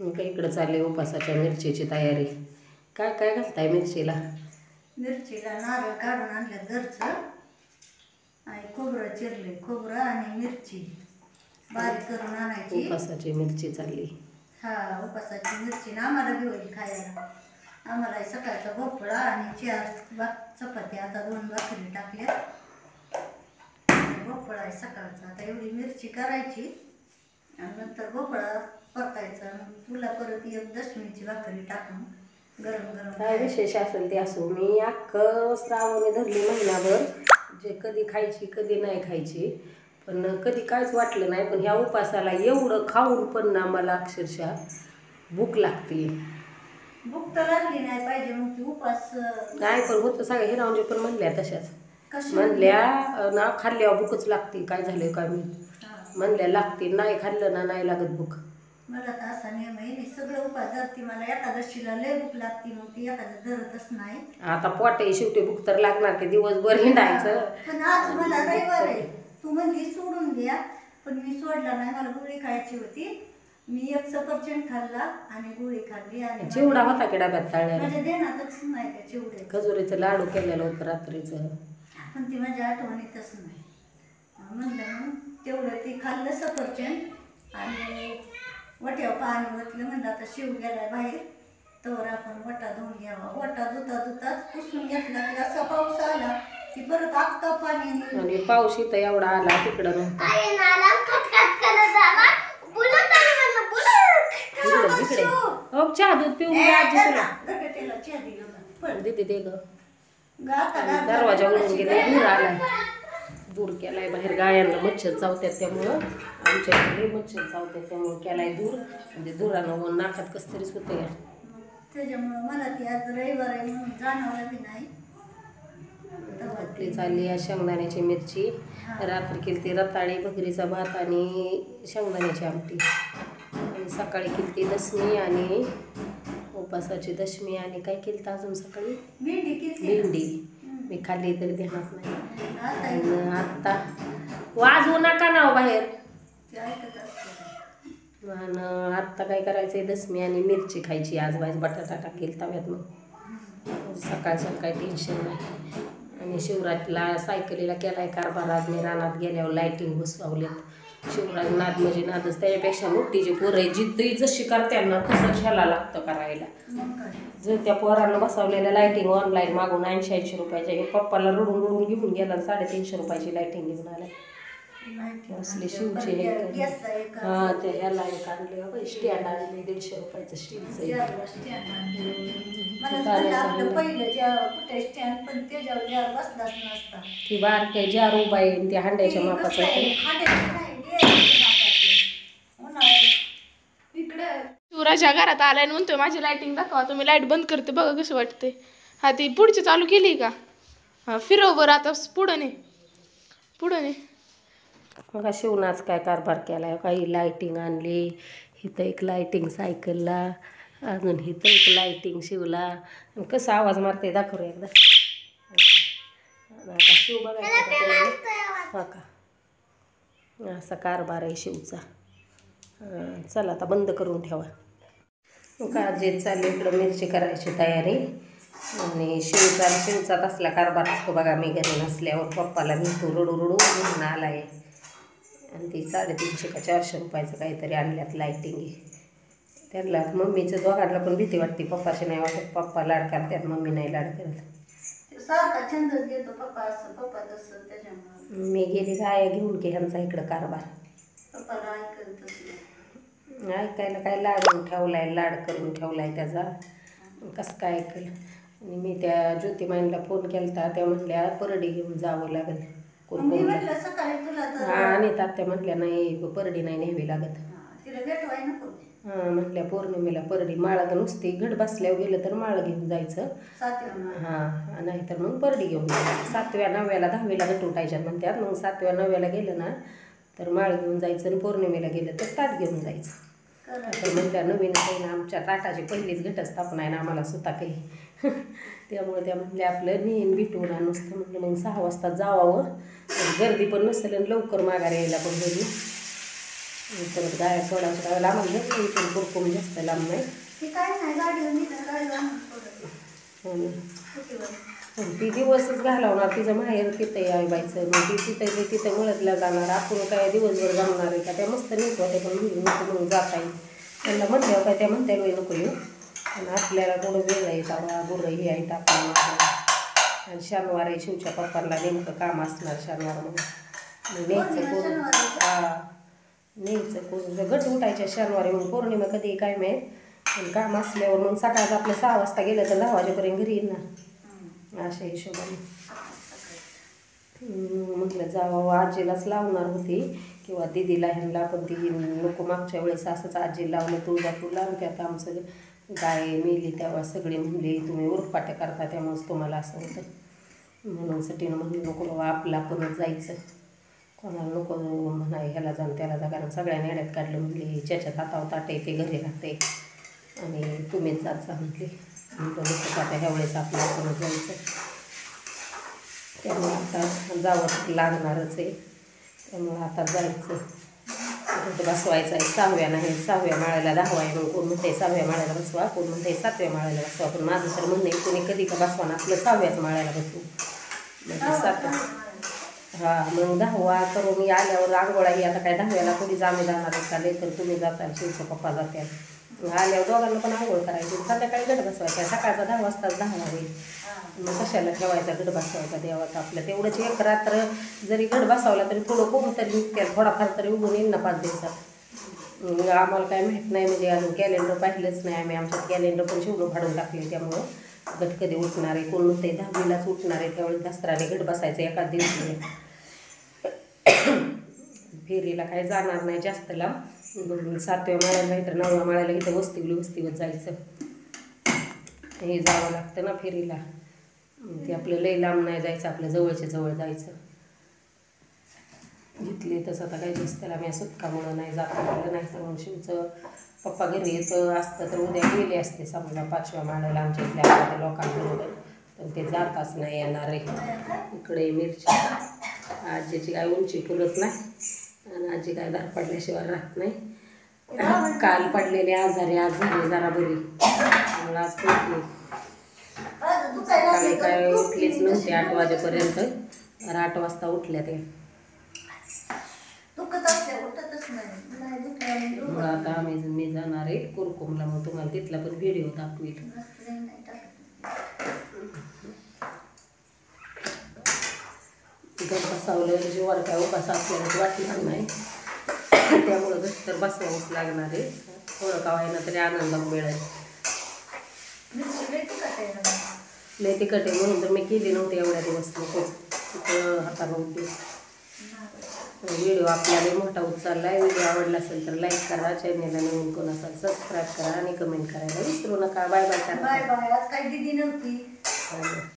इकडे चालली उपासाच्या मिरचीची तयारी. काय काय घालताय मिरचीला? मिरचीला नारळ काढून आणलं घरचं आणि खोबरं चिरले, खोबरं आणि मिरची बारीक करून आणायची. उपासाची मिरची चालली. हा, उपासाची मिरची ना आम्हाला बी होईल खायला. आम्हाला सकाळचा भोपळा आणि 4 चपात्या, आता 2 भाकरी टाकल्या. भोपळा आहे सकाळचा. आता एवढी मिरची करायची आणि नंतर भोपळा परतायचा. तुला परत एक दशमीची भाकरी टाकून गरम गरम काय विशेष असेल ते असो. मी अख्खं श्रावणी धरली महिनाभर, जे कधी खायची कधी नाही खायची, पण कधी काहीच वाटलं नाही. पण ह्या उपासाला एवढं खाऊन पण ना मला अक्षरशः भूक लागते. भूक तर लागली नाही पाहिजे मग ती उपास नाही. पण होतं सगळ्या हिरावजी पण म्हणल्या तशाच म्हणल्या ना, खाल्ल्यावर भूकच लागते. काय झालं काय मी म्हणल्या लागते, नाही खाल्लं ना नाही लागत भूक. मला तर असा नियम आहे, मी सगळं उपास धरते. मला एकादशीला लय भूक लागते, मग ती एखादं धरतच नाही. आता पोटे शेवटी भूक तर लागणार की, दिवसभर हिंडायचं. पण आज मला रविवार आहे, तू म्हणली सोडून द्या, पण मी सोडला नाही. मला गोळी खायची होती. मी 1 सफरचंद खाल्ला आणि गोळी खाल्ली. आणि चिवडा होता की डब्यात तळलेला? माझ्या देण्यातच नाही त्या चिवडे. खजुरीचं लाडू केलेलं होतं रात्रीचं, पण ती माझ्या आठवणीतच नाही. म्हणलं मग तेवढं ती खाल्लं सफरचंद आणि वट्यावर पाणी ओतलं. म्हणलं आता शिव गेलाय बाहेर, तर आपण वटा धुवून घ्यावा. वटा धुताच पुसून घेतला की असा पाऊस आला की परत अख्खा पाणी. आणि पाऊस इथं एवढा आला, तिकडं नव्हता. चहा दूध पिऊन दीदी दे ग. दरवाजा उडून गेला, दूर आलाय, दूर केलाय बाहेर. गायांना मच्छर चावत्यात, त्यामुळं आमच्याकडे मच्छर चावत्यात, त्यामुळं केलाय दूर. म्हणजे दुरानं नाकात कस तरीच होतं. त्याच्यामुळं मला ती आज रविवार आहे म्हणून जाणवलं बी नाही. आपली चालली आहे शेंगदाण्याची मिरची. रात्री केली रताळी, भगरीचा भात आणि शेंगदाण्याची आमटी. आणि सकाळी केली दशमी आणि उपासाची दशमी. आणि काय केलं अजून सकाळी? भेंडी. मी खाल्ली तरी ध्यानात नाही. आत्ता वाजवू नका ना बाहेर. आणि आत्ता काय करायचंय, दशमी आणि मिरची खायची. आज बटाटा टाकेल तव्यात, मग सकाळ सकाळी टेन्शन नाही. आणि शिवराजला सायकलीला केलाय कारभार. आज मी रानात गेल्यावर लाईटिंग बसवलेत. शिवराज नाद म्हणजे नादच, त्याच्यापेक्षा मोठीची पोरं आहे, जिद्दी जशी करत्यांना तसं ह्याला लागतं करायला. जर त्या पोरांना बसवलेल्या लाईटिंग ऑनलाईन मागून 80-80 रुपयाच्या, हे पप्पाला रडून रडून घेऊन गेला, 350 रुपयाची लाईटिंग घेऊन आल्या. असले शिवचे हे. हा, ते ह्याला एक आणले, स्टँड आणले 150 रुपयाचं स्टीलचं. ती बारक्या जार उभा आहे, त्या हांड्याच्या मापाचं. शिवराजच्या घरात आलाय आणि म्हणतोय माझी लाईटिंग दाखवा. तुम्ही लाईट बंद करते बघा कसं वाटते. हा, ती पुढची चालू केली का? हा, फिरव बरं आता. पुढं ने. मग शिवनाच काय कारभार केलाय. काही लाईटिंग आणली, इथं एक लाईटिंग सायकलला, अजून इथं एक लाईटिंग शिवला. कसा आवाज मारते दाखव एकदा. आता शिव बघायचं हा का, असा कारभार आहे शिवचा. चला आता बंद करून ठेवा. का जे चालले इकडं मिरची करायची तयारी. आणि शिवचा तसला कारभार असतो बघा. मी घरी नसल्यावर पप्पाला मी तो रडू घेऊन आलाय. आणि ती 350 का 400 रुपयाचं काहीतरी आणल्यात लाईटिंग. त्यांना मम्मीचं दोघांना पण भीती वाटते. पप्पाशी नाही वाटत, पप्पा लाड करतात, मम्मी नाही लाड करत. मी गेली गाया घेऊन की ह्यांचा इकडं कारभार. ऐकायला काय लाडून ठेवलाय, लाड करून ठेवलाय त्याचा, कसं काय ऐकलं. आणि मी त्या ज्योतिमाईला फोन केला, त्या म्हणल्या परडी घेऊन जावं लागेल कोणकोणला. हा, आणि तात्या म्हटल्या नाही परडी नाही न्यावी लागत. हां, म्हटल्या पौर्णिमेला परडी. माळा नुसती घट बसल्यावर गेलं तर माळ घेऊन जायचं. हां, नाहीतर मग परडी घेऊन जायचं. 7व्या 9व्याला 10वीला घट उठायच्यात म्हणतात. मग 7व्या 9व्याला गेलं ना तर माळ घेऊन जायचं, आणि पौर्णिमेला गेलं तर ताट घेऊन जायचं. तर म्हणत्या नवीन काही ना, आमच्या ताटाची पहिलीच घटस्थापना आहे ना आम्हाला स्वतः काही. त्यामुळे त्या म्हणल्या आपलं नेहमी भेटून नुसतं. म्हटलं मग 6 वाजता जावावं, गर्दी पण नसेल आणि लवकर माघारी यायला पण घरी. परत गाड्या सोडायच्या त्यावेळेला आम्हाला घेतलं इथून कुरकुम जास्त लांब नाही. ती काय नाही गाडीवर नेलं, गाडीवर आणून सोडलं. आणि स्कूटीवर. पण ती दिवसच घालवणार तिचं माहेर तिथं आहे बाईचं. मग ती तिथं मुळतला जाणार. आपण काय दिवसभर जमणार आहे का? त्या मस्त नीट होते पण मुली नको म्हणून जाता येईल. त्यांना म्हणल्यावर काय त्या म्हणत्या लोय नको येऊ. आणि आपल्याला थोडं वेगळं येतं गुरं ही आहेत आपल्याला. आणि शनिवार आहे शिवच्या पप्पांना नेमकं काम असणार शनिवार म्हणून न्यायचं करून. हा न्यायचं करून गट उठायच्या शनिवारी म्हणून पौर्णिमा कधी काय माहीत. पण काम असल्यावर मग सकाळचं आपलं 6 वाजता गेलं तर 10 वाजेपर्यंत घरी येणार अशा हिशोबाने. म्हटलं जावं आजीलाच लावणार होती किंवा दिदीला ह्यांना, पण ती नको. मागच्या वेळेस असंच आजी लावलं तुळजापूरला. आणि त्यात आमचं गाय मेली तेव्हा सगळे म्हणले तुम्ही उरपाट्या करता त्यामुळेच तुम्हाला असं होतं. म्हणून सटीनं म्हणलं नको बाबा आपलं आपणच जायचं, कोणाला नको म्हणाय ह्याला जाण त्याला जा. कारण सगळ्या नेड्यात काढलं म्हणले ज्याच्यात हातावर ताटे ते घरी राहते आणि तुम्हीच जात जा म्हटले. नको आता ह्या वेळेस आपलं आपणच जायचं. त्यामुळे आता जावं लागणारच आहे. त्यामुळं आता जायचं. घट बसवायचं आहे 6व्या नाही 6व्या माळ्याला 10 आहे. मग कोण म्हणते 6व्या माळ्याला बसवा, कोण म्हणते 7व्या माळ्याला बसवा. पण माझं तर म्हणणं आहे कोणी कधी का बसवा ना आपलं 6व्याच माळ्याला बसवू. म्हणजे 7. हां मग 10वा करून मी आल्यावर आंघोळा ही आता काय 10व्याला कोणी आम्ही जाणार आहे का? नाही तर तुम्ही जाताल शिवचं पप्पा जात्या. आल्यावर दोघांना पण आंघोळ करायची. संध्याकाळी गट बसवायचा. सकाळचा 10 वाजताच 10 होईल. मग कशाला ठेवायचा गट बसवायचा देवाचा? आपलं तेवढंच एक रात्र जरी गट बसवला तरी थोडं कोण तरी निघते, थोडाफार तरी उभून येईल ना 5 दिवसात. आम्हाला काय माहीत नाही म्हणजे अजून कॅलेंडर पाहिलंच नाही आम्ही. आमच्यात कॅलेंडर पण शिवून फाडून टाकले. त्यामुळं गट कधी उठणार आहे कोण म्हणते 10वीलाच उठणार आहे. त्यावेळेस दसराने गट बसायचं एखाद दिवशी. फेरीला काय जाणार नाही जास्त लांब. 7व्या माळ्याला नाही तर 9व्या माळ्याला इथं वस्तीवर जायचं. हे जावं लागतं ना फेरीला. ते आपलं लई लांब नाही जायचं, आपलं जवळच्या जवळ जायचं. घेतली तसं आता काही दिवस त्याला मी सुटकामुळं नाही जात म्हटलं. नाही तर मग शिवचं पप्पा घरी येतं असतं तर उद्या गेले असते समजा 5व्या माळ्याला आमच्या इथल्या लोकांबरोबर. पण ते जाताच नाही येणार आहे. इकडे मिरची आजीची काय उंची फुलत नाही आणि आजी काय धार पडल्याशिवाय राहत नाही. काल पडलेले आजारी आज झाले जरा बरी. त्यामुळे आज पडली. सकाळी काय उठलीच नव्हती 8 वाजेपर्यंत. 8 वाजता उठल्या ते. मग आता मी जाणार आहे कुरकुमला. मग तुम्हाला तिथला पण व्हिडिओ दाखवेल. गट बसावलं जीवाला काय उपास असल्यानं वाटणार नाही. त्यामुळं गट तर बसवावंच लागणार आहे. थोडं का व्हायना तरी आनंद मिळेल. लय तिखट आहे म्हणून तर मी केली नव्हती एवढ्या दिवस. नकोच तिथं हाताला होते. व्हिडिओ आपल्याला मोठा उचलला आहे. व्हिडिओ आवडला असेल तर लाईक करा. चॅनेलला नवीन कोण असाल सबस्क्राईब करा आणि कमेंट करायला विसरू नका. बाय बाय करा. Bye bye. आज काही दिदी नव्हती.